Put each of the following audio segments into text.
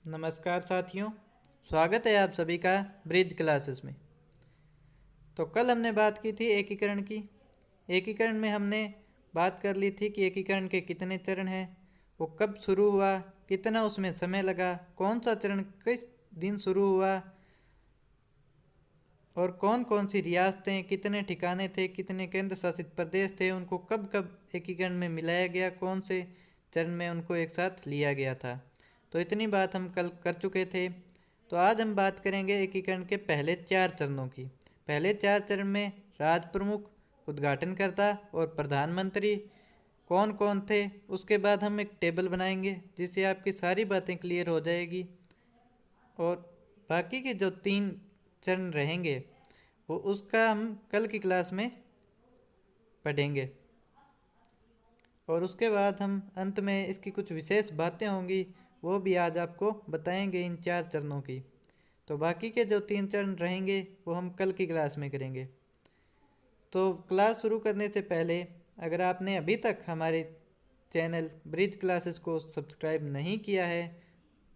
नमस्कार साथियों, स्वागत है आप सभी का ब्रिज क्लासेस में। तो कल हमने बात की थी एकीकरण की। एकीकरण में हमने बात कर ली थी कि एकीकरण के कितने चरण हैं, वो कब शुरू हुआ, कितना उसमें समय लगा, कौन सा चरण किस दिन शुरू हुआ और कौन कौन सी रियासतें, कितने ठिकाने थे, कितने केंद्र शासित प्रदेश थे, उनको कब कब एकीकरण में मिलाया गया, कौन से चरण में उनको एक साथ लिया गया था। तो इतनी बात हम कल कर चुके थे। तो आज हम बात करेंगे एकीकरण के पहले 4 चरणों की। पहले 4 चरण में राज प्रमुख, उद्घाटनकर्ता और प्रधानमंत्री कौन कौन थे, उसके बाद हम एक टेबल बनाएंगे जिससे आपकी सारी बातें क्लियर हो जाएगी। और बाकी के जो 3 चरण रहेंगे वो उसका हम कल की क्लास में पढ़ेंगे। और उसके बाद हम अंत में इसकी कुछ विशेष बातें होंगी, वो भी आज आपको बताएंगे इन 4 चरणों की। तो बाकी के जो 3 चरण रहेंगे वो हम कल की क्लास में करेंगे। तो क्लास शुरू करने से पहले अगर आपने अभी तक हमारे चैनल ब्रिज क्लासेस को सब्सक्राइब नहीं किया है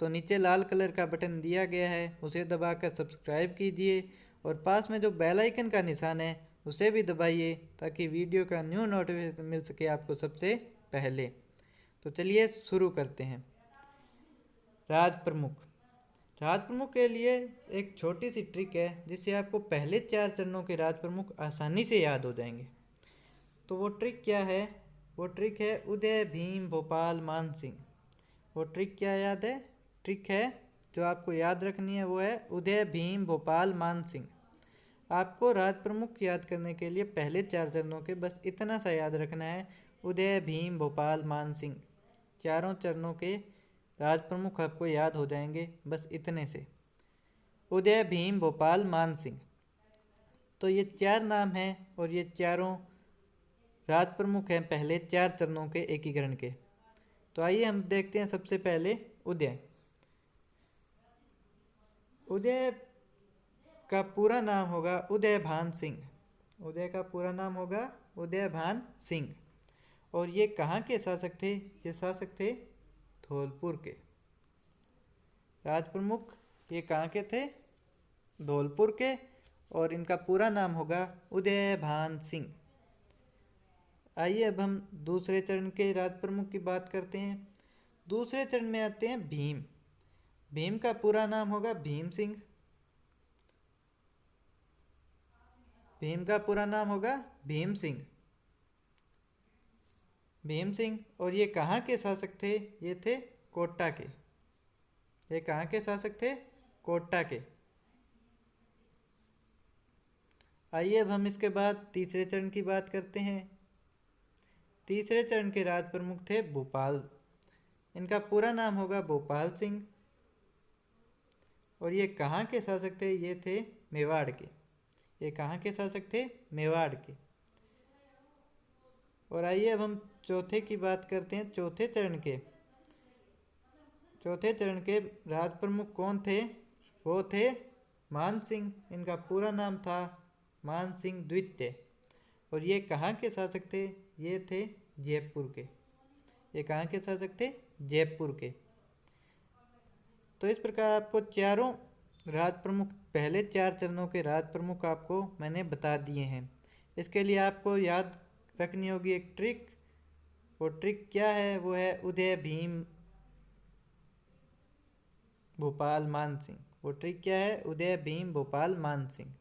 तो नीचे लाल कलर का बटन दिया गया है, उसे दबाकर सब्सक्राइब कीजिए और पास में जो बेल आइकन का निशान है उसे भी दबाइए ताकि वीडियो का न्यू नोटिफिकेशन मिल सके आपको सबसे पहले। तो चलिए शुरू करते हैं। राज प्रमुख। राज प्रमुख के लिए एक छोटी सी ट्रिक है जिससे आपको पहले 4 चरणों के राज प्रमुख आसानी से याद हो जाएंगे। तो वो ट्रिक क्या है? वो ट्रिक है उदय भीम भोपाल मान सिंह। वो ट्रिक क्या याद है? ट्रिक है जो आपको याद रखनी है वो है उदय भीम भोपाल मान सिंह। आपको राज प्रमुख याद करने के लिए पहले 4 चरणों के बस इतना सा याद रखना है, उदय भीम भोपाल मान सिंह। चारों चरणों के राज प्रमुख आपको याद हो जाएंगे बस इतने से, उदय भीम भोपाल मान सिंह। तो ये 4 नाम हैं और ये चारों राज प्रमुख हैं पहले 4 चरणों के एकीकरण के। तो आइए हम देखते हैं सबसे पहले उदय। उदय का पूरा नाम होगा उदय भान सिंह। उदय का पूरा नाम होगा उदय भान सिंह। और ये कहाँ के शासक थे? ये शासक थे धौलपुर के। राज प्रमुख ये कहाँ के थे? धौलपुर के। और इनका पूरा नाम होगा उदय भान सिंह। आइए अब हम दूसरे चरण के राज प्रमुख की बात करते हैं। दूसरे चरण में आते हैं भीम। भीम का पूरा नाम होगा भीम सिंह। भीम का पूरा नाम होगा भीम सिंह। भीम सिंह। और ये कहाँ के शासक थे? ये थे कोटा के। ये कहाँ के शासक थे? कोटा के। आइए अब हम इसके बाद तीसरे चरण की बात करते हैं। तीसरे चरण के राज प्रमुख थे भोपाल। इनका पूरा नाम होगा भोपाल सिंह। और ये कहाँ के शासक थे? ये थे मेवाड़ के। ये कहाँ के शासक थे? मेवाड़ के। और आइए अब हम चौथे की बात करते हैं। चौथे चरण के राज प्रमुख कौन थे? वो थे मान सिंह। इनका पूरा नाम था मान सिंह द्वितीय। और ये कहाँ के शासक थे? ये थे जयपुर के। ये कहाँ के शासक थे? जयपुर के। तो इस प्रकार आपको चारों राज प्रमुख, पहले 4 चरणों के राज प्रमुख आपको मैंने बता दिए हैं। इसके लिए आपको याद रखनी होगी एक ट्रिक। वो ट्रिक क्या है? वो है उदय भीम भोपाल मान सिंह। वो ट्रिक क्या है? उदय भीम भोपाल मान सिंह।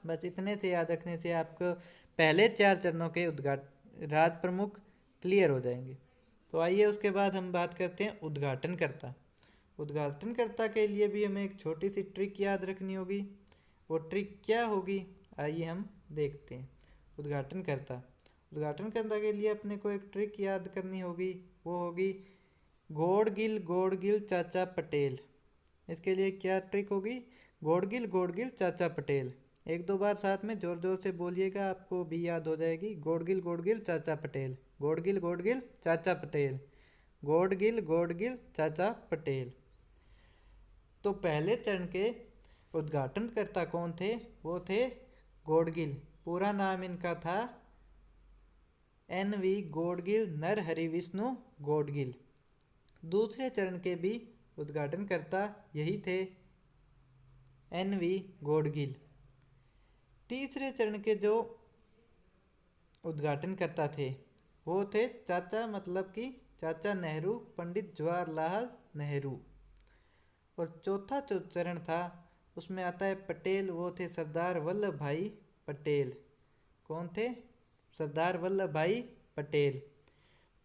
बस इतने से याद रखने से आपको पहले 4 चरणों के राज प्रमुख क्लियर हो जाएंगे। तो आइए उसके बाद हम बात करते हैं उद्घाटनकर्ता। उद्घाटनकर्ता के लिए भी हमें एक छोटी सी ट्रिक याद रखनी होगी। वो ट्रिक क्या होगी? आइए हम देखते हैं। उद्घाटनकर्ता। उद्घाटनकर्ता के लिए अपने को एक ट्रिक याद करनी होगी, वो होगी गोडगिल चाचा पटेल। इसके लिए क्या ट्रिक होगी? गोडगिल चाचा पटेल। एक दो बार साथ में जोर जोर से बोलिएगा, आपको भी याद हो जाएगी। गोडगिल चाचा पटेल। गोडगिल चाचा पटेल। गोडगिल चाचा पटेल। तो पहले चरण के उद्घाटनकर्ता कौन थे? वो थे गोडगिल। पूरा नाम इनका था NV गोडगिल नरहरि विष्णु गोडगिल। दूसरे चरण के भी उद्घाटनकर्ता यही थे NV गॉडगिल। तीसरे चरण के जो उद्घाटनकर्ता थे वो थे चाचा, मतलब कि चाचा नेहरू, पंडित जवाहरलाल नेहरू। और चौथा जो चरण था उसमें आता है पटेल, वो थे सरदार वल्लभ भाई पटेल। कौन थे? सरदार वल्लभ भाई पटेल।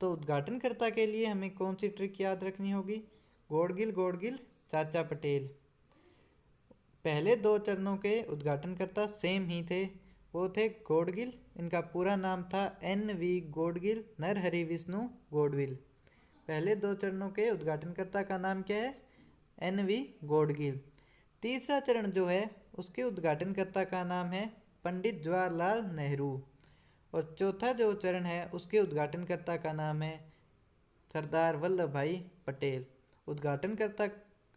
तो उद्घाटनकर्ता के लिए हमें कौन सी ट्रिक याद रखनी होगी? गॉडगिल गॉडगिल चाचा पटेल। पहले दो चरणों के उद्घाटनकर्ता सेम ही थे, वो थे गॉडगिल। इनका पूरा नाम था NV गॉडगिल नरहरि विष्णु गॉडविल। पहले दो चरणों के उद्घाटनकर्ता का नाम क्या है? NV गॉडगिल। तीसरा चरण जो है उसके उद्घाटनकर्ता का नाम है पंडित जवाहरलाल नेहरू। और चौथा जो चरण है उसके उद्घाटनकर्ता का नाम है सरदार वल्लभ भाई पटेल। उद्घाटनकर्ता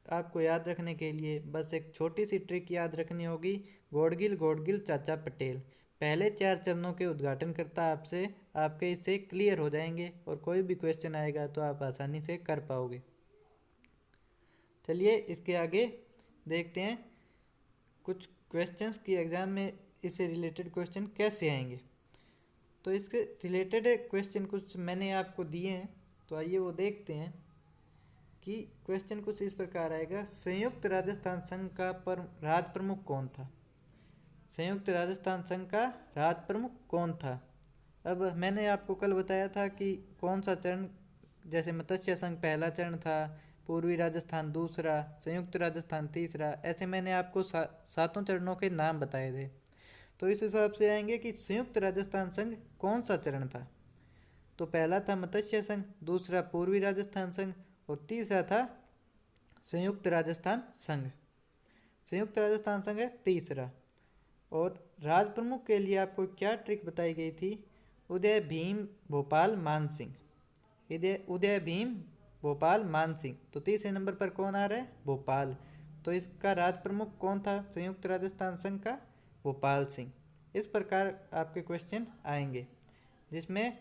आपको याद रखने के लिए बस एक छोटी सी ट्रिक याद रखनी होगी, गॉडगिल गॉडगिल चाचा पटेल। पहले 4 चरणों के उद्घाटनकर्ता आपसे आपके इससे क्लियर हो जाएंगे और कोई भी क्वेश्चन आएगा तो आप आसानी से कर पाओगे। चलिए इसके आगे देखते हैं कुछ क्वेश्चंस की एग्ज़ाम में इससे रिलेटेड क्वेश्चन कैसे आएंगे। तो इसके रिलेटेड क्वेश्चन कुछ मैंने आपको दिए हैं, तो आइए वो देखते हैं कि क्वेश्चन कुछ इस प्रकार आएगा। संयुक्त राजस्थान संघ का राज प्रमुख कौन था? संयुक्त राजस्थान संघ का राज प्रमुख कौन था? अब मैंने आपको कल बताया था कि कौन सा चरण, जैसे मत्स्य संघ पहला चरण था, पूर्वी राजस्थान दूसरा, संयुक्त राजस्थान तीसरा, ऐसे मैंने आपको सातों चरणों के नाम बताए थे। तो इस हिसाब से आएंगे कि संयुक्त राजस्थान संघ कौन सा चरण था। तो पहला था मत्स्य संघ, दूसरा पूर्वी राजस्थान संघ और तीसरा था संयुक्त राजस्थान संघ। संयुक्त राजस्थान संघ है तीसरा। और राज प्रमुख के लिए आपको क्या ट्रिक बताई गई थी? उदय भीम भोपाल मान सिंह। उदय भीम भोपाल मान सिंह। तो तीसरे नंबर पर कौन आ रहा है? भोपाल। तो इसका राज प्रमुख कौन था संयुक्त राजस्थान संघ का? भोपाल सिंह। इस प्रकार आपके क्वेश्चन आएंगे जिसमें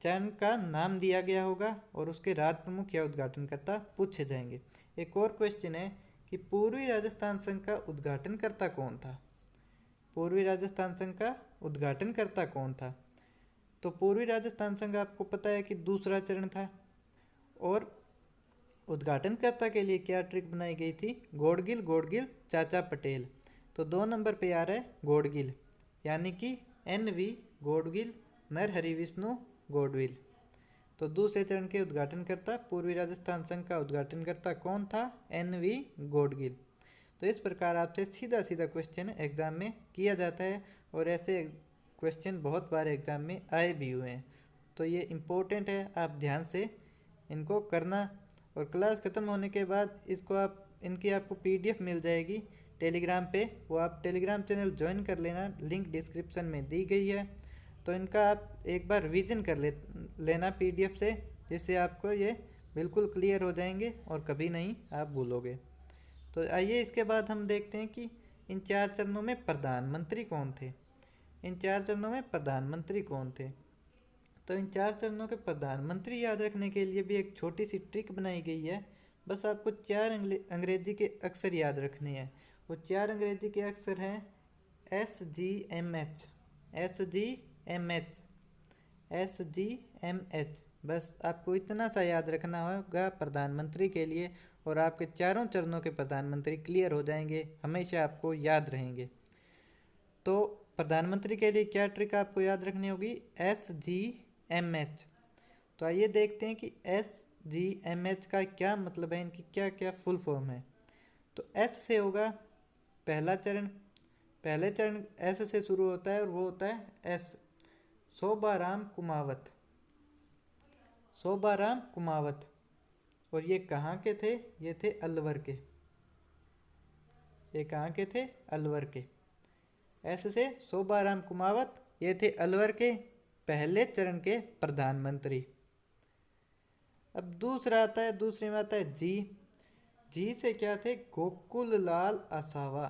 चरण का नाम दिया गया होगा और उसके राज प्रमुख या उद्घाटनकर्ता पूछे जाएंगे। एक और क्वेश्चन है कि पूर्वी राजस्थान संघ का उद्घाटनकर्ता कौन था? पूर्वी राजस्थान संघ का उद्घाटनकर्ता कौन था? तो पूर्वी राजस्थान संघ आपको पता है कि दूसरा चरण था। और उद्घाटनकर्ता के लिए क्या ट्रिक बनाई गई थी? गॉडगिल गॉडगिल चाचा पटेल। तो 2 नंबर पे आ रहा है गॉडगिल, यानी कि NV गॉडगिल नरहरि विष्णु गॉडविल। तो दूसरे चरण के उद्घाटनकर्ता पूर्वी राजस्थान संघ का उद्घाटनकर्ता कौन था? NV गॉडगिल। तो इस प्रकार आपसे सीधा सीधा क्वेश्चन एग्ज़ाम में किया जाता है और ऐसे क्वेश्चन बहुत बार एग्ज़ाम में आए भी हुए हैं। तो ये इम्पोर्टेंट है, आप ध्यान से इनको करना। और क्लास ख़त्म होने के बाद इसको इनकी आपको PDF मिल जाएगी टेलीग्राम पे, वो आप टेलीग्राम चैनल ज्वाइन कर लेना, लिंक डिस्क्रिप्शन में दी गई है। तो इनका आप एक बार रिवीजन कर लेना PDF से, जिससे आपको ये बिल्कुल क्लियर हो जाएंगे और कभी नहीं आप भूलोगे। तो आइए इसके बाद हम देखते हैं कि इन 4 चरणों में प्रधानमंत्री कौन थे। इन 4 चरणों में प्रधानमंत्री कौन थे? तो इन 4 चरणों के प्रधानमंत्री याद रखने के लिए भी एक छोटी सी ट्रिक बनाई गई है। बस आपको 4 अंग्रेजी के अक्षर याद रखने हैं। वो 4 अंग्रेजी के अक्षर हैं SGMH, SGMH, SGMH। बस आपको इतना सा याद रखना होगा प्रधानमंत्री के लिए और आपके चारों चरणों के प्रधानमंत्री क्लियर हो जाएंगे, हमेशा आपको याद रहेंगे। तो प्रधानमंत्री के लिए क्या ट्रिक आपको याद रखनी होगी? SGMH। तो आइए देखते हैं कि SGMH का क्या मतलब है, इनकी क्या क्या फुल फॉर्म है। तो S से होगा पहला चरण। पहले चरण S से शुरू होता है और वो होता है S, शोभाराम कुमावत। शोभाराम कुमावत। और ये कहाँ के थे? ये थे अलवर के। ये कहाँ के थे? अलवर के। ऐसे से शोभाराम कुमावत, ये थे अलवर के पहले चरण के प्रधानमंत्री। अब दूसरा आता है, दूसरे में आता है जी। जी से क्या थे? गोकुल लाल आसावा।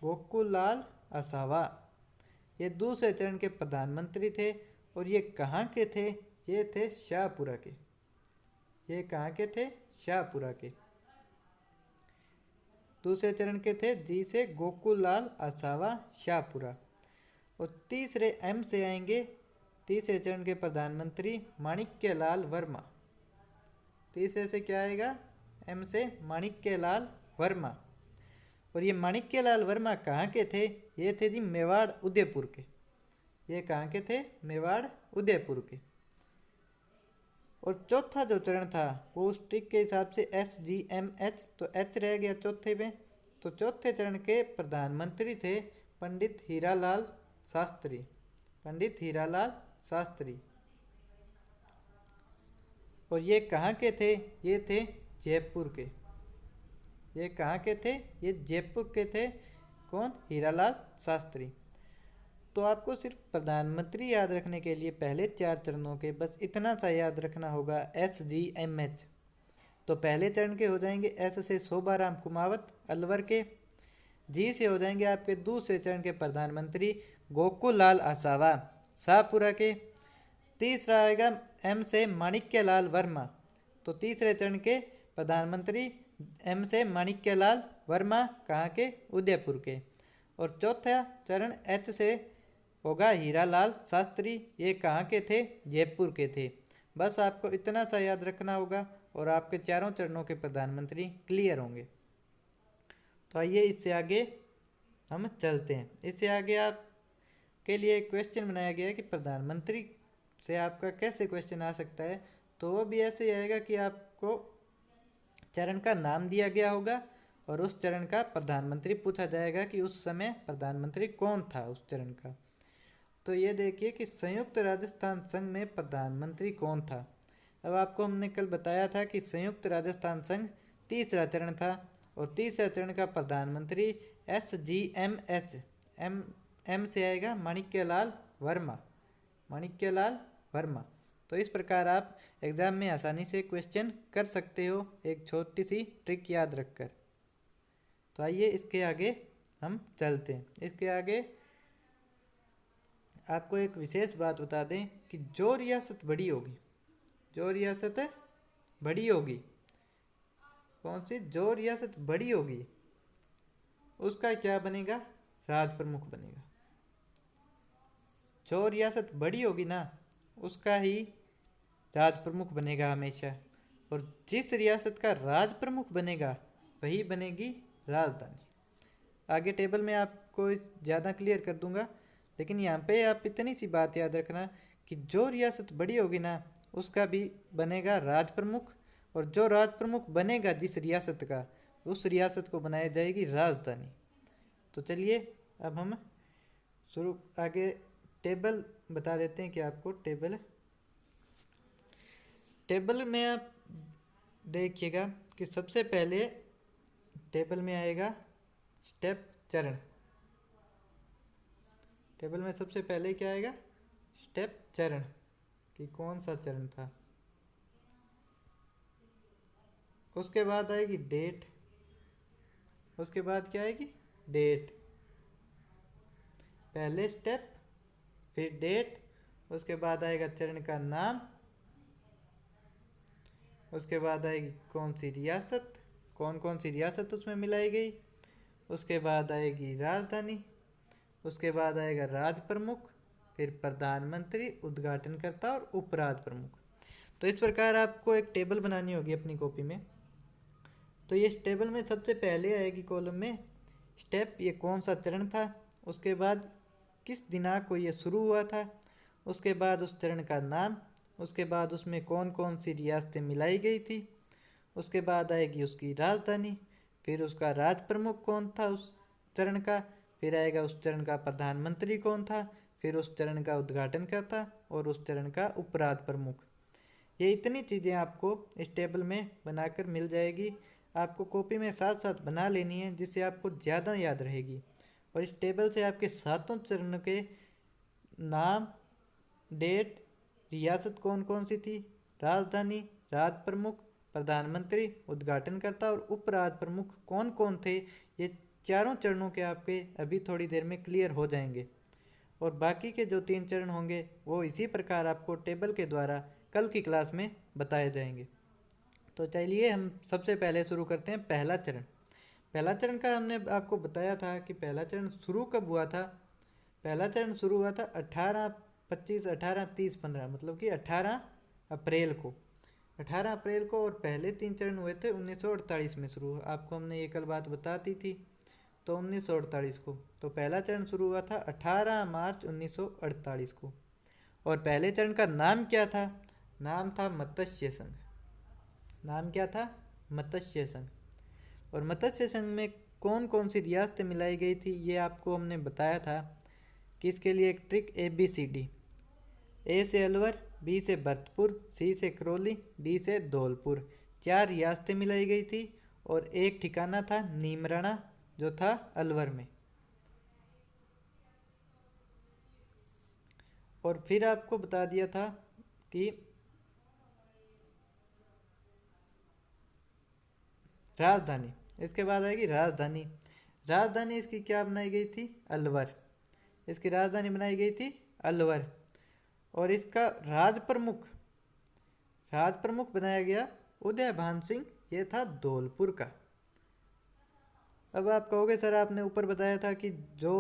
गोकुल लाल आसावा ये दूसरे चरण के प्रधानमंत्री थे और ये कहाँ के थे? ये थे शाहपुरा के। ये कहाँ के थे? शाहपुरा के। दूसरे चरण के थे जी से गोकुललाल आसावा शाहपुरा। और तीसरे एम से आएंगे तीसरे चरण के प्रधानमंत्री माणिक्यलाल वर्मा। तीसरे से क्या आएगा? एम से माणिक्यलाल वर्मा। और ये माणिक्यलाल वर्मा कहाँ के थे? ये थे जी मेवाड़ उदयपुर के। ये कहाँ के थे? मेवाड़ उदयपुर के। और चौथा जो चरण था वो उस ट्रिक के हिसाब से SGMH, तो H रह गया चौथे में। तो चौथे चरण के प्रधानमंत्री थे पंडित हीरालाल शास्त्री। पंडित हीरालाल शास्त्री। और ये कहाँ के थे? ये थे जयपुर के। ये कहाँ के थे? ये जयपुर के थे। कौन? हीरालाल शास्त्री। तो आपको सिर्फ प्रधानमंत्री याद रखने के लिए पहले 4 चरणों के बस इतना सा याद रखना होगा, SGMH। तो पहले चरण के हो जाएंगे S से शोभाराम कुमावत अलवर के। जी से हो जाएंगे आपके दूसरे चरण के प्रधानमंत्री गोकुललाल आसावा शाहपुरा के। तीसरा आएगा M से माणिक्यलाल वर्मा। तो तीसरे चरण के प्रधानमंत्री M से माणिक्यलाल वर्मा कहाँ के? उदयपुर के। और चौथा चरण H से होगा हीरालाल शास्त्री। ये कहाँ के थे? जयपुर के थे। बस आपको इतना सा याद रखना होगा और आपके चारों चरणों के प्रधानमंत्री क्लियर होंगे। तो आइए इससे आगे हम चलते हैं। इससे आगे आप के लिए एक क्वेश्चन बनाया गया है कि प्रधानमंत्री से आपका कैसे क्वेश्चन आ सकता है। तो वो भी ऐसे ही आएगा कि आपको चरण का नाम दिया गया होगा और उस चरण का प्रधानमंत्री पूछा जाएगा कि उस समय प्रधानमंत्री कौन था उस चरण का। तो ये देखिए कि संयुक्त राजस्थान संघ में प्रधानमंत्री कौन था। अब आपको हमने कल बताया था कि संयुक्त राजस्थान संघ तीसरा चरण था और तीसरा चरण का प्रधानमंत्री SGMH एम से आएगा माणिक्यलाल वर्मा। माणिक्यलाल वर्मा। तो इस प्रकार आप एग्जाम में आसानी से क्वेश्चन कर सकते हो एक छोटी सी ट्रिक याद रखकर। तो आइए इसके आगे हम चलते हैं। इसके आगे आपको एक विशेष बात बता दें कि जो रियासत बड़ी होगी, जो रियासत बड़ी होगी, कौन सी? जो रियासत बड़ी होगी उसका क्या बनेगा? राज प्रमुख बनेगा। जो रियासत बड़ी होगी ना उसका ही राज प्रमुख बनेगा हमेशा। और जिस रियासत का राज प्रमुख बनेगा वही बनेगी राजधानी। आगे टेबल में आपको ज़्यादा क्लियर कर दूंगा, लेकिन यहाँ पे आप इतनी सी बात याद रखना कि जो रियासत बड़ी होगी ना उसका भी बनेगा राज प्रमुख, और जो राज प्रमुख बनेगा जिस रियासत का उस रियासत को बनाई जाएगी राजधानी। तो चलिए अब हम शुरू आगे टेबल बता देते हैं कि आपको टेबल में आप देखिएगा कि सबसे पहले टेबल में आएगा स्टेप चरण। टेबल में सबसे पहले क्या आएगा? स्टेप चरण कि कौन सा चरण था। उसके बाद आएगी डेट। उसके बाद क्या आएगी? डेट। पहले स्टेप फिर डेट, उसके बाद आएगा चरण का नाम, उसके बाद आएगी कौन सी रियासत, कौन कौन सी रियासत उसमें मिलाई गई, उसके बाद आएगी राजधानी, उसके बाद आएगा राज प्रमुख, फिर प्रधानमंत्री, उद्घाटनकर्ता और उपराज प्रमुख। तो इस प्रकार आपको एक टेबल बनानी होगी अपनी कॉपी में। तो ये टेबल में सबसे पहले आएगी कॉलम में स्टेप, ये कौन सा चरण था, उसके बाद किस दिनांक को ये शुरू हुआ था, उसके बाद उस चरण का नाम, उसके बाद उसमें कौन कौन सी रियासतें मिलाई गई थी, उसके बाद आएगी उसकी राजधानी, फिर उसका राज प्रमुख कौन था उस चरण का, फिर आएगा उस चरण का प्रधानमंत्री कौन था, फिर उस चरण का उद्घाटनकर्ता और उस चरण का उपराज प्रमुख। ये इतनी चीज़ें आपको इस टेबल में बनाकर मिल जाएगी। आपको कॉपी में साथ साथ बना लेनी है जिससे आपको ज़्यादा याद रहेगी। और इस टेबल से आपके सातों चरणों के नाम, डेट, रियासत कौन कौन सी थी, राजधानी, राज प्रमुख, प्रधानमंत्री, उद्घाटनकर्ता और उपराज प्रमुख कौन कौन थे, ये चारों चरणों के आपके अभी थोड़ी देर में क्लियर हो जाएंगे। और बाकी के जो 3 चरण होंगे वो इसी प्रकार आपको टेबल के द्वारा कल की क्लास में बताए जाएंगे। तो चलिए हम सबसे पहले शुरू करते हैं पहला चरण। पहला चरण का हमने आपको बताया था कि पहला चरण शुरू कब हुआ था। पहला चरण शुरू हुआ था 18, 25, 18, 30, 15, मतलब कि 18 अप्रैल को। 18 अप्रैल को। और पहले 3 चरण हुए थे 1948 में शुरू। आपको हमने ये कल बात बता दी थी। तो 1948 को। तो पहला चरण शुरू हुआ था 18 मार्च 1948 को। और पहले चरण का नाम क्या था? नाम था मत्स्य संघ। नाम क्या था? मत्स्य संघ। और मत्स्य संघ में कौन कौन सी रियासतें मिलाई गई थी ये आपको हमने बताया था कि इसके लिए एक ट्रिक ABCD। ए से अलवर, बी से भरतपुर, सी से करौली, डी से धौलपुर। 4 रियासतें मिलाई गई थी और एक ठिकाना था नीमराणा जो था अलवर में। और फिर आपको बता दिया था कि राजधानी, इसके बाद आएगी राजधानी। राजधानी इसकी क्या बनाई गई थी? अलवर। इसकी राजधानी बनाई गई थी अलवर। और इसका राज प्रमुख बनाया गया उदयभान सिंह, ये था धौलपुर का। अब आप कहोगे सर आपने ऊपर बताया था कि जो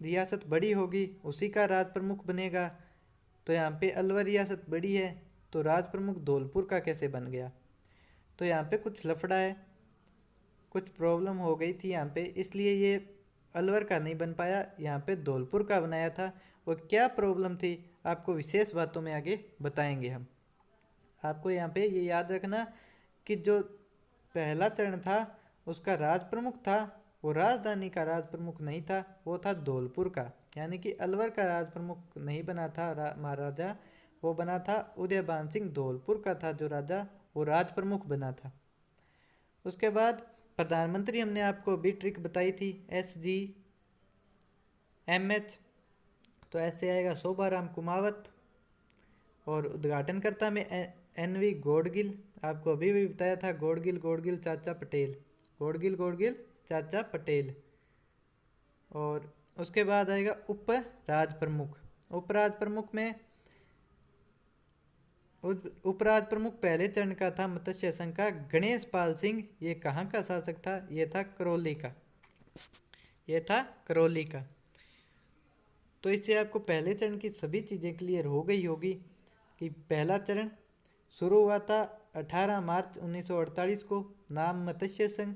रियासत बड़ी होगी उसी का राज प्रमुख बनेगा, तो यहाँ पे अलवर रियासत बड़ी है तो राज प्रमुख धौलपुर का कैसे बन गया? तो यहाँ पे कुछ लफड़ा है, कुछ प्रॉब्लम हो गई थी यहाँ पे, इसलिए ये अलवर का नहीं बन पाया, यहाँ पे धौलपुर का बनाया था। वो क्या प्रॉब्लम थी आपको विशेष बातों में आगे बताएंगे हम। आपको यहाँ पे ये याद रखना कि जो पहला चरण था उसका राज प्रमुख था, वो राजधानी का राज प्रमुख नहीं था, वो था धौलपुर का। यानी कि अलवर का राज प्रमुख नहीं बना था महाराजा, वो बना था उदयभान सिंह। धौलपुर का था जो राजा, वो राज प्रमुख बना था। उसके बाद प्रधानमंत्री हमने आपको भी ट्रिक बताई थी, SGMH। तो ऐसे आएगा शोभाराम कुमावत। और उद्घाटनकर्ता में NV गौड़गिल। आपको अभी भी बताया था गौड़गिल गौड़गिल चाचा पटेल, गौड़गिल गौड़गिल चाचा पटेल। और उसके बाद आएगा उप राज प्रमुख। उपराज प्रमुख में उपराज प्रमुख पहले चरण का था मत्स्य संघ का गणेश पाल सिंह। ये कहाँ का शासक था? ये था करौली का। ये था करौली का। तो इससे आपको पहले चरण की सभी चीज़ें क्लियर हो गई होगी कि पहला चरण शुरू हुआ था 18 मार्च 1948 को। नाम मत्स्य संघ।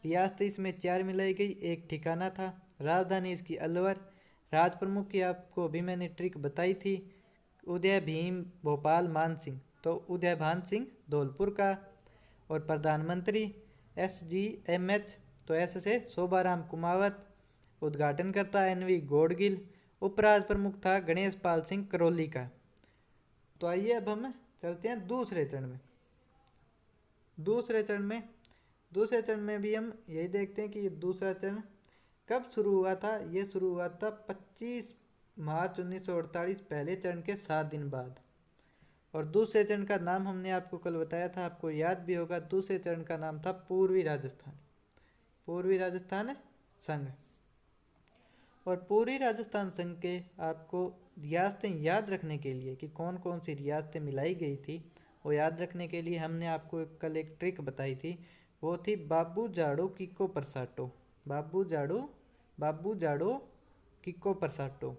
रियासतें इसमें 4 मिलाई गई, एक ठिकाना था। राजधानी इसकी अलवर। राज प्रमुख की आपको अभी मैंने ट्रिक बताई थी, उदय भीम भोपाल मान सिंह, तो उदयभान सिंह धौलपुर का। और प्रधानमंत्री SGMH, तो ऐसे से शोभाराम कुमावत। उद्घाटनकर्ता NV गौड़गिल। उपराज प्रमुख था गणेश पाल सिंह करौली का। तो आइए अब हम चलते हैं दूसरे चरण में। दूसरे चरण में भी हम यही देखते हैं कि ये दूसरा चरण कब शुरू हुआ था। ये शुरू हुआ था 25 मार्च 1948, पहले चरण के 7 दिन बाद। और दूसरे चरण का नाम हमने आपको कल बताया था, आपको याद भी होगा। दूसरे चरण का नाम था पूर्वी राजस्थान, पूर्वी राजस्थान संघ। और पूर्वी राजस्थान संघ के आपको रियासतें याद रखने के लिए कि कौन कौन सी रियासतें मिलाई गई थी, वो याद रखने के लिए हमने आपको कल एक ट्रिक बताई थी। वो थी बाबू जाड़ो किको परसाटो। बाबू जाड़ो किको परसाटो।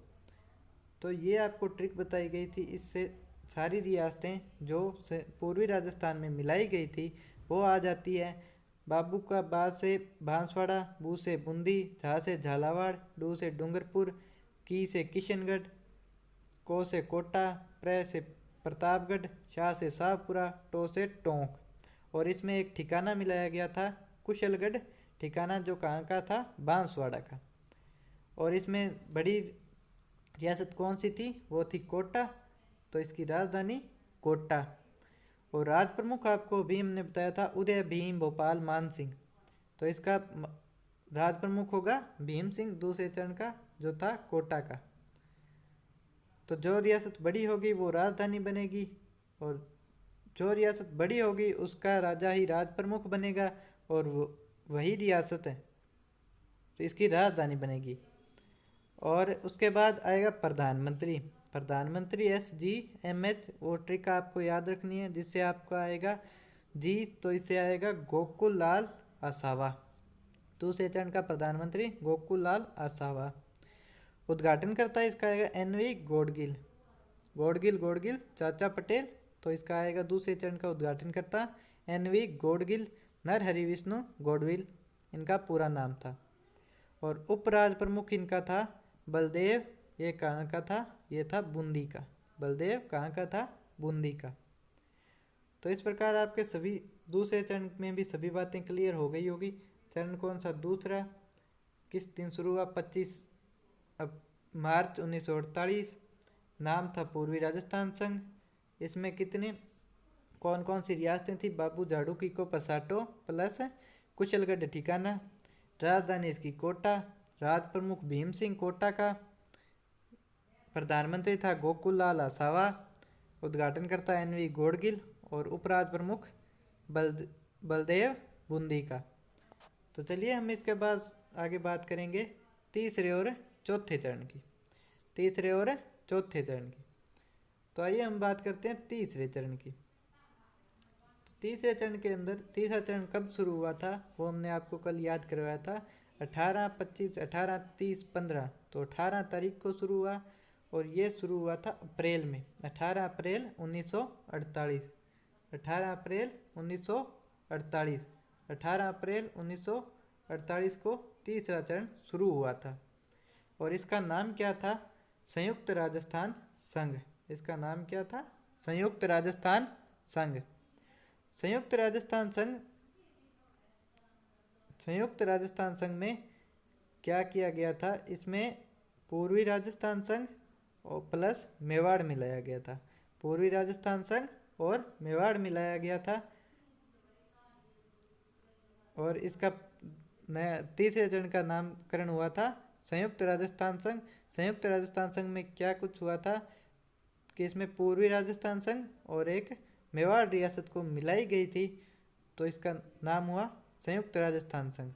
तो ये आपको ट्रिक बताई गई थी। इससे सारी रियासतें जो पूर्वी राजस्थान में मिलाई गई थी वो आ जाती है। बाबू का बा से बांसवाड़ा, बू से बूंदी, झा से झालावाड़, डू से डूंगरपुर, की से किशनगढ़, को से कोटा, प्र से प्रतापगढ़, शाह से शाहपुरा, टो से टोंक। और इसमें एक ठिकाना मिलाया गया था कुशलगढ़, ठिकाना जो कहाँ का था? बांसवाड़ा का। और इसमें बड़ी रियासत कौन सी थी? वो थी कोटा, तो इसकी राजधानी कोटा। और राज प्रमुख आपको भी हमने बताया था उदय भीम भोपाल मान सिंह, तो इसका राज प्रमुख होगा भीम सिंह दूसरे चरण का, जो था कोटा का। तो जो रियासत बड़ी होगी वो राजधानी बनेगी, और जो रियासत बड़ी होगी उसका राजा ही राज प्रमुख बनेगा, और वही रियासत है तो इसकी राजधानी बनेगी। और उसके बाद आएगा प्रधानमंत्री। प्रधानमंत्री SGMH। वो ट्रिक आपको याद रखनी है, जिससे आपका आएगा जी, तो इससे आएगा गोकुल लाल आसावा। दूसरे चरण का प्रधानमंत्री गोकुल लाल आसावा। उद्घाटन करता है इसका आएगा एन.वी. गौड़गिल। गौड़गिल गौड़गिल चाचा पटेल, तो इसका आएगा दूसरे चरण का उद्घाटन करता एन.वी. गौड़गिल नरहरि विष्णु गौड़विल, इनका पूरा नाम था। और उपराज प्रमुख इनका था बलदेव, ये कहाँ का था, ये था बूंदी का। बलदेव कहाँ का था, बूंदी का। तो इस प्रकार आपके सभी दूसरे चरण में भी सभी बातें क्लियर हो गई होगी। चरण कौन सा, दूसरा, किस दिन शुरू हुआ, 25 मार्च 1948। नाम था पूर्वी राजस्थान संघ। इसमें कितने कौन कौन सी रियासतें थी, बाबू झाड़ूकी को पसाटो प्लस कुशलगढ़ ठिकाना। राजधानी इसकी कोटा, राज प्रमुख भीम सिंह कोटा का। प्रधानमंत्री था गोकुल लाल आसावा। उद्घाटन करता एन.वी. गौड़गिल और उपराज प्रमुख बलदेव बूंदी का। तो चलिए हम इसके बाद आगे बात करेंगे तीसरे और चौथे चरण की। तीसरे और चौथे चरण की। तो आइए हम बात करते हैं तीसरे चरण की। तो तीसरे चरण के अंदर, तीसरा चरण कब शुरू हुआ था वो हमने आपको कल याद करवाया था, 18, 25, 18, 30, 15। तो 18 तारीख को शुरू हुआ और ये शुरू हुआ था अप्रैल में, 18 अप्रैल 1948। 18 अप्रैल 1948, 18 अप्रैल 1948 को तीसरा चरण शुरू हुआ था। और इसका नाम क्या था, संयुक्त राजस्थान संघ। इसका नाम क्या था, संयुक्त राजस्थान संघ। संयुक्त राजस्थान संघ, संयुक्त राजस्थान संघ में क्या किया गया था, इसमें पूर्वी राजस्थान संघ और प्लस मेवाड़ मिलाया गया था। पूर्वी राजस्थान संघ और मेवाड़ मिलाया गया था। और इसका नया तीसरे चरण का नामकरण हुआ था संयुक्त राजस्थान संघ। संयुक्त राजस्थान संघ में क्या कुछ हुआ था कि इसमें पूर्वी राजस्थान संघ और एक मेवाड़ रियासत को मिलाई गई थी, तो इसका नाम हुआ संयुक्त राजस्थान संघ।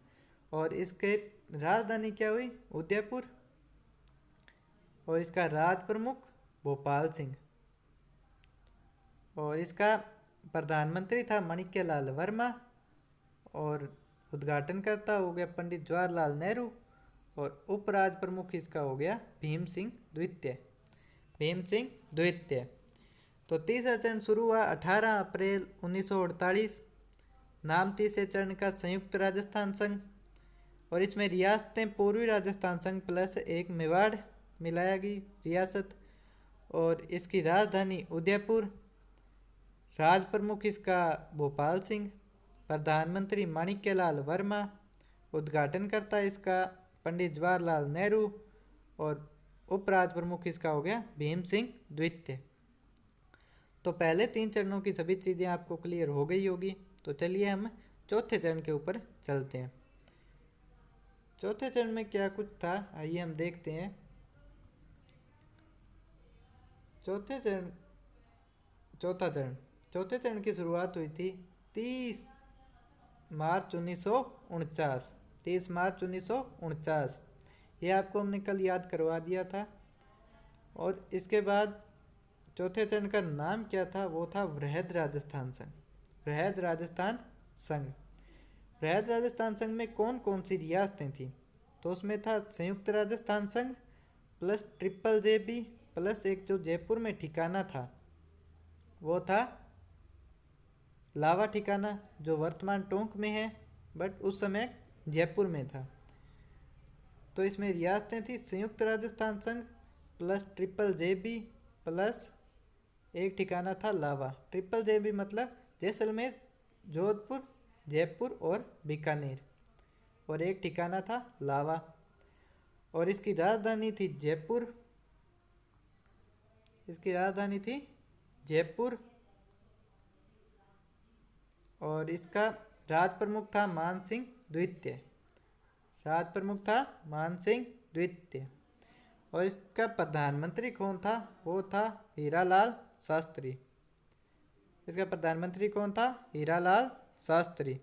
और इसके राजधानी क्या हुई, उदयपुर। और इसका राज प्रमुख भोपाल सिंह। और इसका प्रधानमंत्री था माणिक्यलाल वर्मा। और उद्घाटनकर्ता हो गया पंडित जवाहरलाल नेहरू। और उपराज प्रमुख इसका हो गया भीम सिंह द्वितीय। भीम सिंह द्वितीय। तो तीसरा चरण शुरू हुआ 18 अप्रैल 1948। नाम तीसरे चरण का संयुक्त राजस्थान संघ। और इसमें रियासतें पूर्वी राजस्थान संघ प्लस एक मेवाड़ मिलाया गई रियासत। और इसकी राजधानी उदयपुर। राज प्रमुख इसका भोपाल सिंह। प्रधानमंत्री माणिक्यलाल वर्मा। उद्घाटनकर्ता इसका पंडित जवाहरलाल नेहरू। और उपराज प्रमुख इसका हो गया भीम सिंह द्वितीय। तो पहले 3 चरणों की सभी चीज़ें आपको क्लियर हो गई होगी। तो चलिए हम चौथे चरण के ऊपर चलते हैं। चौथे चरण में क्या कुछ था, आइए हम देखते हैं। चौथे चरण चौथा चरण चौथे चरण की शुरुआत हुई थी 30 मार्च 1949। 30 मार्च 1949, ये आपको हमने कल याद करवा दिया था। और इसके बाद चौथे चरण का नाम क्या था, वो था वृहद राजस्थान संघ। वृहद राजस्थान संघ। वृहद राजस्थान संघ में कौन कौन सी रियासतें थी, तो उसमें था संयुक्त राजस्थान संघ प्लस ट्रिपल JB प्लस एक जो जयपुर में ठिकाना था वो था लावा ठिकाना, जो वर्तमान टोंक में है बट उस समय जयपुर में था। तो इसमें रियासतें थी संयुक्त राजस्थान संघ प्लस ट्रिपल JB प्लस एक ठिकाना था लावा। ट्रिपल JB मतलब जैसलमेर, जोधपुर, जयपुर और बीकानेर। और एक ठिकाना था लावा। और इसकी राजधानी थी जयपुर। इसकी राजधानी थी जयपुर। और इसका राज प्रमुख था मान सिंह द्वितीय। राज प्रमुख था मान सिंह द्वितीय। और इसका प्रधानमंत्री कौन था, वो था हीरालाल शास्त्री। इसका प्रधानमंत्री कौन था, हीरालाल शास्त्री।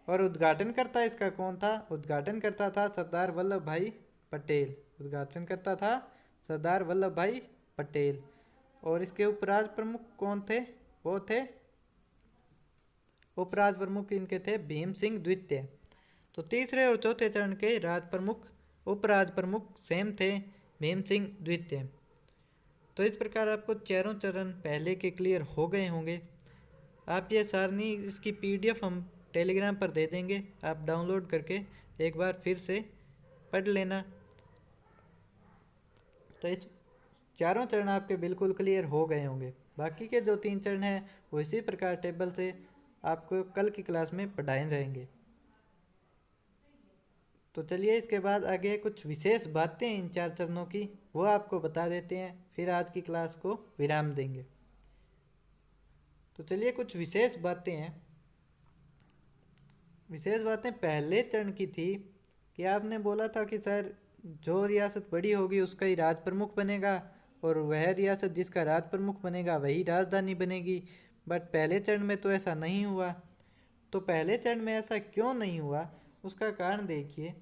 और उद्घाटनकर्ता इसका कौन था, उद्घाटनकर्ता था सरदार वल्लभ भाई पटेल। उद्घाटनकर्ता था सरदार वल्लभ भाई पटेल। और इसके उपराज प्रमुख कौन थे, वो थे उपराज प्रमुख इनके थे भीम सिंह द्वितीय। तो तीसरे और चौथे चरण के राज प्रमुख उपराज प्रमुख सेम थे, भीम सिंह द्वितीय। तो इस प्रकार आपको चारों चरण पहले के क्लियर हो गए होंगे। आप ये सारणी इसकी PDF हम टेलीग्राम पर दे देंगे, आप डाउनलोड करके एक बार फिर से पढ़ लेना। तो इस चारों चरण आपके बिल्कुल क्लियर हो गए होंगे। बाकी के जो 3 चरण हैं वो इसी प्रकार टेबल से आपको कल की क्लास में पढ़ाए जाएंगे। तो चलिए इसके बाद आगे कुछ विशेष बातें इन 4 चरणों की वो आपको बता देते हैं, फिर आज की क्लास को विराम देंगे। तो चलिए कुछ विशेष बातें हैं। विशेष बातें पहले चरण की थी कि आपने बोला था कि सर जो रियासत बड़ी होगी उसका ही राज प्रमुख बनेगा और वह रियासत जिसका राज प्रमुख बनेगा वही राजधानी बनेगी। बट पहले चरण में तो ऐसा नहीं हुआ। तो पहले चरण में ऐसा क्यों नहीं हुआ उसका कारण देखिए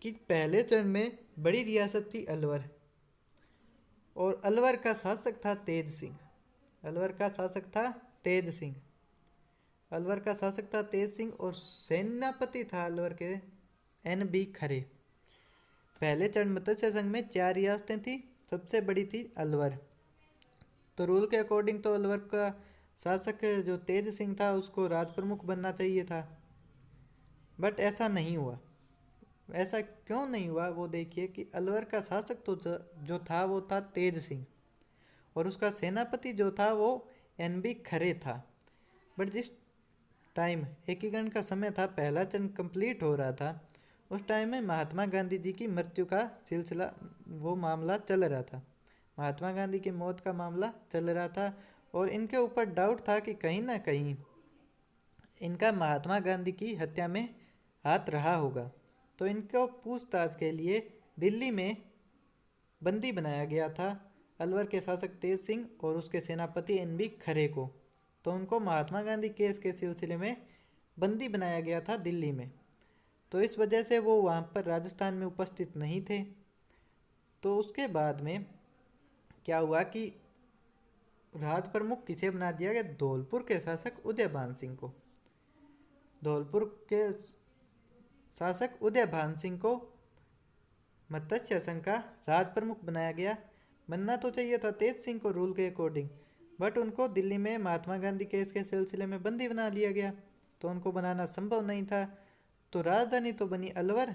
कि पहले चरण में बड़ी रियासत थी अलवर और अलवर का शासक था तेज सिंह। अलवर का शासक था तेज सिंह। अलवर का शासक था तेज सिंह और सेनापति था अलवर के NB खरे। पहले चरण मत्स्य संघ में 4 रियासतें थी, सबसे बड़ी थी अलवर। तो रूल के अकॉर्डिंग तो अलवर का शासक जो तेज सिंह था उसको राज प्रमुख बनना चाहिए था, बट ऐसा नहीं हुआ। ऐसा क्यों नहीं हुआ वो देखिए कि अलवर का शासक तो जो था वो था तेज सिंह और उसका सेनापति जो था वो NB खरे था। बट जिस टाइम एकीकरण का समय था, पहला चरण कंप्लीट हो रहा था, उस टाइम में महात्मा गांधी जी की मृत्यु का सिलसिला वो मामला चल रहा था। महात्मा गांधी की मौत का मामला चल रहा था और इनके ऊपर डाउट था कि कहीं ना कहीं इनका महात्मा गांधी की हत्या में हाथ रहा होगा। तो इनको पूछताछ के लिए दिल्ली में बंदी बनाया गया था अलवर के शासक तेज सिंह और उसके सेनापति NB खरे को। तो उनको महात्मा गांधी केस के सिलसिले में बंदी बनाया गया था दिल्ली में। तो इस वजह से वो वहाँ पर राजस्थान में उपस्थित नहीं थे। तो उसके बाद में क्या हुआ कि राज प्रमुख किसे बना दिया गया? धौलपुर के शासक उदयभान सिंह को। धौलपुर के शासक उदयभान सिंह को मत्स्य संघ का राज प्रमुख बनाया गया। बनना तो चाहिए था तेज सिंह को रूल के अकॉर्डिंग, बट उनको दिल्ली में महात्मा गांधी केस के सिलसिले में बंदी बना लिया गया, तो उनको बनाना संभव नहीं था। तो राजधानी तो बनी अलवर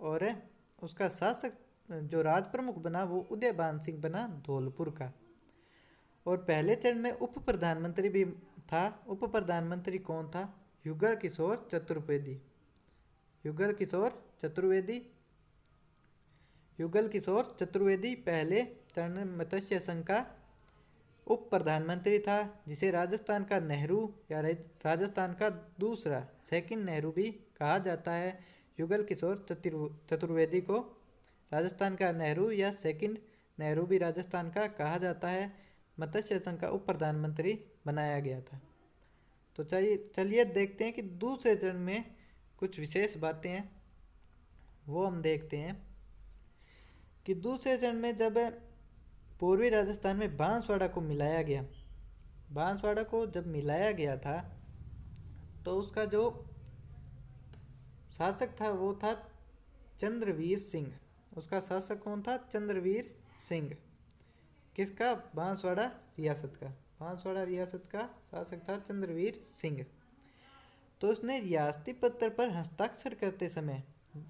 और उसका शासक जो राज प्रमुख बना वो उदयभान सिंह बना धौलपुर का। और पहले चरण में उप प्रधानमंत्री भी था। उप प्रधानमंत्री कौन था? युगल किशोर चतुर्वेदी। युगल किशोर चतुर्वेदी। युगल किशोर चतुर्वेदी पहले चरण में मत्स्य संघ का उप प्रधानमंत्री था, जिसे राजस्थान का नेहरू या राजस्थान का दूसरा सेकंड नेहरू भी कहा जाता है। युगल किशोर चतुर्वेदी को राजस्थान का नेहरू या सेकंड नेहरू भी राजस्थान का कहा जाता है। मत्स्य संघ का उप प्रधानमंत्री बनाया गया था। तो चलिए देखते हैं कि दूसरे चरण में कुछ विशेष बातें हैं वो हम देखते हैं कि दूसरे चरण में जब पूर्वी राजस्थान में बांसवाड़ा को मिलाया गया, बांसवाड़ा को जब मिलाया गया था तो उसका जो शासक था वो था चंद्रवीर सिंह। उसका शासक कौन था? चंद्रवीर सिंह। किसका? बांसवाड़ा रियासत का। बांसवाड़ा रियासत का शासक था चंद्रवीर सिंह। तो उसने रियासती पत्र पर हस्ताक्षर करते समय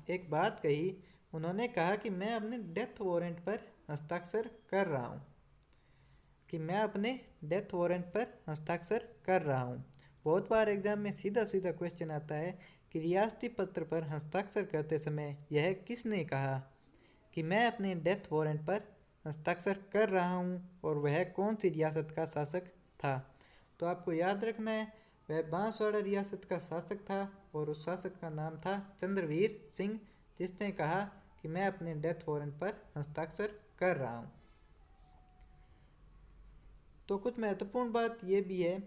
एक बात कही। उन्होंने कहा कि मैं अपने डेथ वारंट पर हस्ताक्षर कर रहा हूँ, कि मैं अपने डेथ वारंट पर हस्ताक्षर कर रहा हूँ। बहुत बार एग्जाम में सीधा सीधा क्वेश्चन आता है कि रियासती पत्र पर हस्ताक्षर करते समय यह किसने कहा कि मैं अपने डेथ वारंट पर हस्ताक्षर कर रहा हूँ और वह कौन सी रियासत का शासक था? तो आपको याद रखना है वह बांसवाड़ा रियासत का शासक था और उस शासक का नाम था चंद्रवीर सिंह, जिसने कहा कि मैं अपने डेथ वारंट पर हस्ताक्षर कर रहा हूँ। तो कुछ महत्वपूर्ण बात यह भी है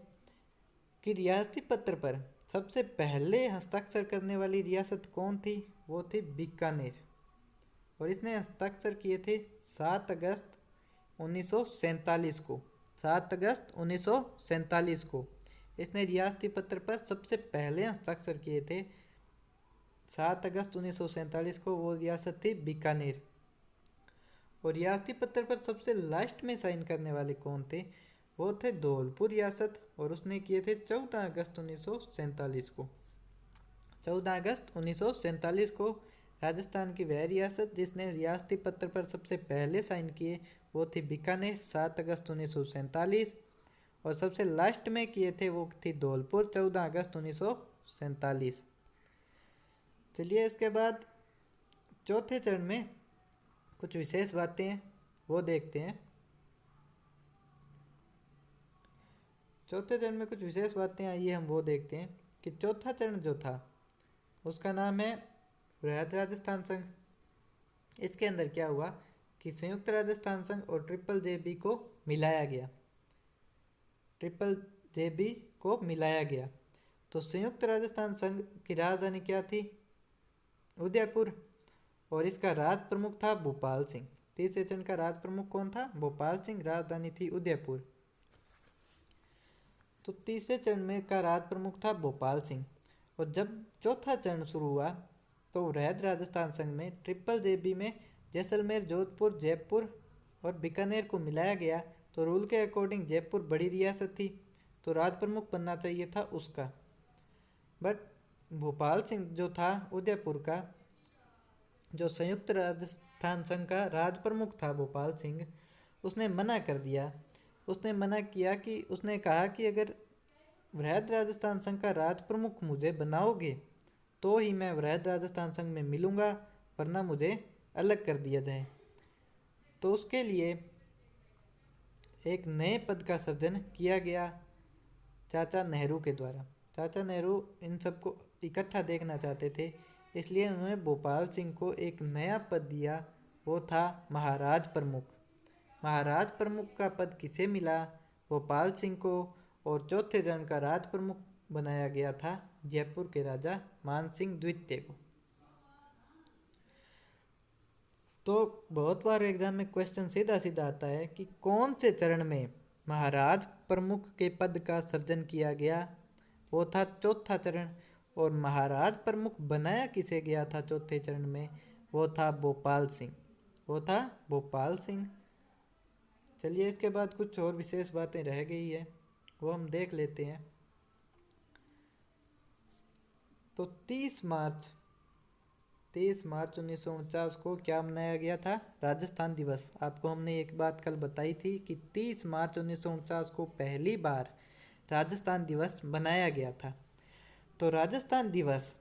कि रियासती पत्र पर सबसे पहले हस्ताक्षर करने वाली रियासत कौन थी? वो थी बीकानेर और इसने हस्ताक्षर किए थे 7 अगस्त 1947 को। 7 अगस्त 1947 को इसने रियासती पत्र पर सबसे पहले हस्ताक्षर किए थे 7 अगस्त 1947 को। वो रियासत थी बीकानेर। और रियासती पत्र पर सबसे लास्ट में साइन करने वाले कौन थे? वो थे धौलपुर रियासत, और उसने किए थे 14 अगस्त 1947 को। 14 अगस्त 1947 को राजस्थान की वह रियासत जिसने रियासती पत्र पर सबसे पहले साइन किए वो थी बीकानेर 7 अगस्त 1947। और सबसे लास्ट में किए थे वो थी धौलपुर 14 अगस्त 1947। चलिए इसके बाद चौथे चरण में कुछ विशेष बातें हैं वो देखते हैं। चौथे चरण में कुछ विशेष बातें आइए हम वो देखते हैं कि चौथा चरण जो था उसका नाम है वृहद राजस्थान संघ। इसके अंदर क्या हुआ कि संयुक्त राजस्थान संघ और ट्रिपल जेबी को मिलाया गया। ट्रिपल जेबी को मिलाया गया। तो संयुक्त राजस्थान संघ की राजधानी क्या थी? उदयपुर। और इसका राज प्रमुख था भोपाल सिंह। तीसरे चरण का राज प्रमुख कौन था? भोपाल सिंह। राजधानी थी उदयपुर। तो तीसरे चरण में का राज प्रमुख था भोपाल सिंह। और जब चौथा चरण शुरू हुआ तो वृहद राजस्थान संघ में ट्रिपल जेबी में जैसलमेर, जोधपुर, जयपुर और बीकानेर को मिलाया गया। तो रूल के अकॉर्डिंग जयपुर बड़ी रियासत थी तो राज प्रमुख बनना चाहिए था उसका। बट भोपाल सिंह जो था उदयपुर का, जो संयुक्त राजस्थान संघ का राज प्रमुख था भोपाल सिंह, उसने मना कर दिया। उसने मना किया कि उसने कहा कि अगर वृहद राजस्थान संघ का राज प्रमुख मुझे बनाओगे तो ही मैं वृहद राजस्थान संघ में मिलूंगा, वरना मुझे अलग कर दिया जाए। तो उसके लिए एक नए पद का सृजन किया गया चाचा नेहरू के द्वारा। चाचा नेहरू इन सबको इकट्ठा देखना चाहते थे, इसलिए उन्होंने भोपाल सिंह को एक नया पद दिया, वो था महाराज प्रमुख। महाराज प्रमुख का पद किसे मिला? भोपाल सिंह को। और चौथे चरण का राज प्रमुख बनाया गया था जयपुर के राजा मानसिंह द्वितीय को। तो बहुत बार एग्जाम में क्वेश्चन सीधा सीधा आता है कि कौन से चरण में महाराज प्रमुख के पद का सृजन किया गया? वो था चौथा चरण। और महाराज प्रमुख बनाया किसे गया था चौथे चरण में? वो था भोपाल सिंह। वो था भोपाल सिंह। चलिए इसके बाद कुछ और विशेष बातें रह गई है वो हम देख लेते हैं। तो 30 मार्च 1949 को क्या मनाया गया था? राजस्थान दिवस। आपको हमने एक बात कल बताई थी कि 30 मार्च 1949 को पहली बार राजस्थान दिवस बनाया गया था। तो राजस्थान दिवस,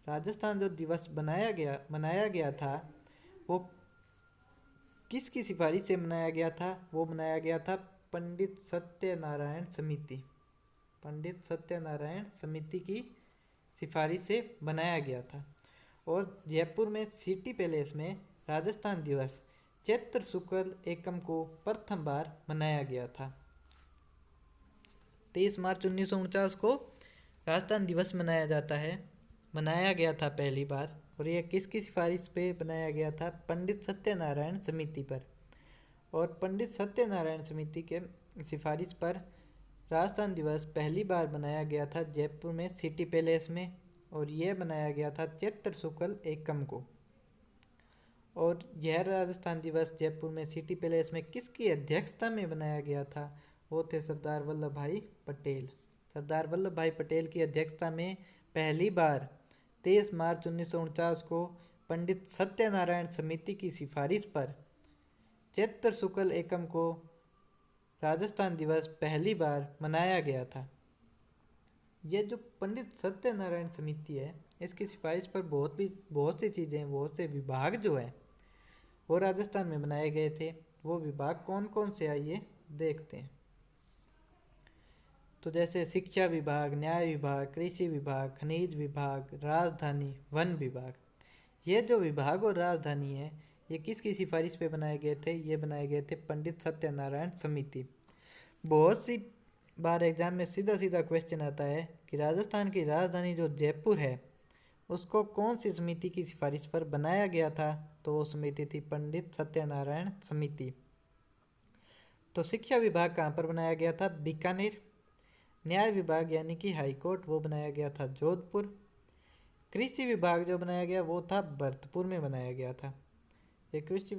राजस्थान जो दिवस मनाया गया था वो किसकी सिफारिश से मनाया गया था? वो मनाया गया था पंडित सत्यनारायण समिति। पंडित सत्यनारायण समिति की सिफारिश से बनाया गया था। और जयपुर में सिटी पैलेस में राजस्थान दिवस चैत्र शुक्ल एकम को प्रथम बार मनाया गया था। 23 मार्च 1949 को राजस्थान दिवस मनाया गया था पहली बार। और यह किसकी सिफारिश पे बनाया गया था? पंडित सत्यनारायण समिति पर। और पंडित सत्यनारायण समिति के सिफारिश पर राजस्थान दिवस पहली बार बनाया गया था जयपुर में सिटी पैलेस में। और यह बनाया गया था चैत्र शुक्ल एकम को। और यह राजस्थान दिवस जयपुर में सिटी पैलेस में किसकी अध्यक्षता में बनाया गया था? वो थे सरदार वल्लभ भाई पटेल। सरदार वल्लभ भाई पटेल की अध्यक्षता में पहली बार 23 मार्च 1949 को पंडित सत्यनारायण समिति की सिफारिश पर चैत्र शुक्ल एकम को राजस्थान दिवस पहली बार मनाया गया था। ये जो पंडित सत्यनारायण समिति है इसकी सिफारिश पर बहुत सी चीज़ें, बहुत से विभाग जो है वो राजस्थान में बनाए गए थे। वो विभाग कौन कौन से आइए देखते हैं। तो जैसे शिक्षा विभाग, न्याय विभाग, कृषि विभाग, खनिज विभाग, राजधानी, वन विभाग। ये जो विभाग और राजधानी है ये किसकी सिफारिश पे बनाए गए थे? ये बनाए गए थे पंडित सत्यनारायण समिति। बहुत सी बार एग्जाम में सीधा सीधा क्वेश्चन आता है कि राजस्थान की राजधानी जो जयपुर है उसको कौन सी समिति की सिफारिश पर बनाया गया था? तो वो समिति थी पंडित सत्यनारायण समिति। तो शिक्षा विभाग कहाँ पर बनाया गया था? बीकानेर। न्याय विभाग यानी कि हाई कोर्ट वो बनाया गया था जोधपुर। कृषि विभाग जो बनाया गया वो था भरतपुर में बनाया गया था। ये कृषि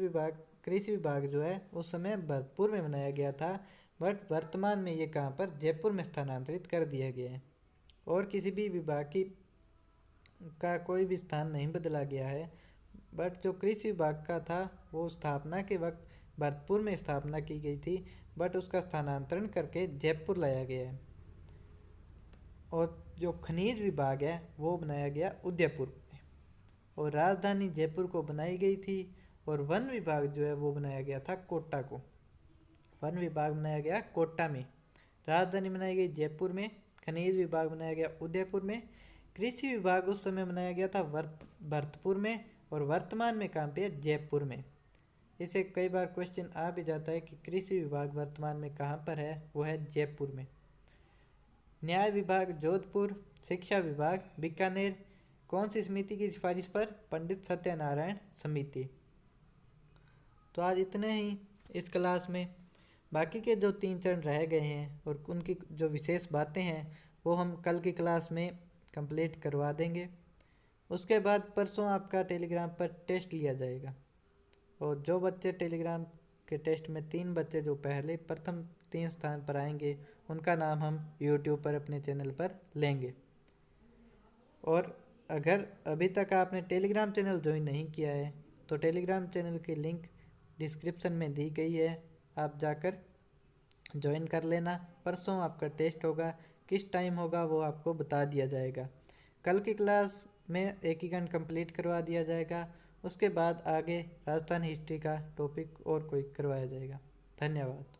विभाग जो है उस समय भरतपुर में बनाया गया था, बट वर्तमान में ये कहाँ पर, जयपुर में स्थानांतरित कर दिया गया है। और किसी भी विभाग का कोई भी स्थान नहीं बदला गया है, बट जो कृषि विभाग का था वो स्थापना के वक्त भरतपुर में स्थापना की गई थी, बट उसका स्थानांतरण करके जयपुर लाया गया है। और जो खनिज विभाग है वो बनाया गया उदयपुर में, और राजधानी जयपुर को बनाई गई थी। और वन विभाग जो है वो बनाया गया था कोटा को। वन विभाग बनाया गया कोटा में, राजधानी बनाई गई जयपुर में, खनिज विभाग बनाया गया उदयपुर में, कृषि विभाग उस समय बनाया गया था भरतपुर में, और वर्तमान में कहाँ पे है, जयपुर में। इसे कई बार क्वेश्चन आ भी जाता है कि कृषि विभाग वर्तमान में कहाँ पर है, वो है जयपुर में। न्याय विभाग जोधपुर, शिक्षा विभाग बीकानेर। कौन सी समिति की सिफारिश पर, पंडित सत्यनारायण समिति। तो आज इतने ही इस क्लास में। बाकी के जो 3 चरण रह गए हैं और उनकी जो विशेष बातें हैं वो हम कल की क्लास में कंप्लीट करवा देंगे। उसके बाद परसों आपका टेलीग्राम पर टेस्ट लिया जाएगा, और जो बच्चे टेलीग्राम के टेस्ट में 3 बच्चे जो पहले प्रथम 3 स्थान पर आएंगे उनका नाम हम यूट्यूब पर अपने चैनल पर लेंगे। और अगर अभी तक आपने टेलीग्राम चैनल ज्वाइन नहीं किया है तो टेलीग्राम चैनल की लिंक डिस्क्रिप्शन में दी गई है, आप जाकर ज्वाइन कर लेना। परसों आपका टेस्ट होगा, किस टाइम होगा वो आपको बता दिया जाएगा। कल की क्लास में एकीकरण कंप्लीट करवा दिया जाएगा, उसके बाद आगे राजस्थान हिस्ट्री का टॉपिक और कोई करवाया जाएगा। धन्यवाद।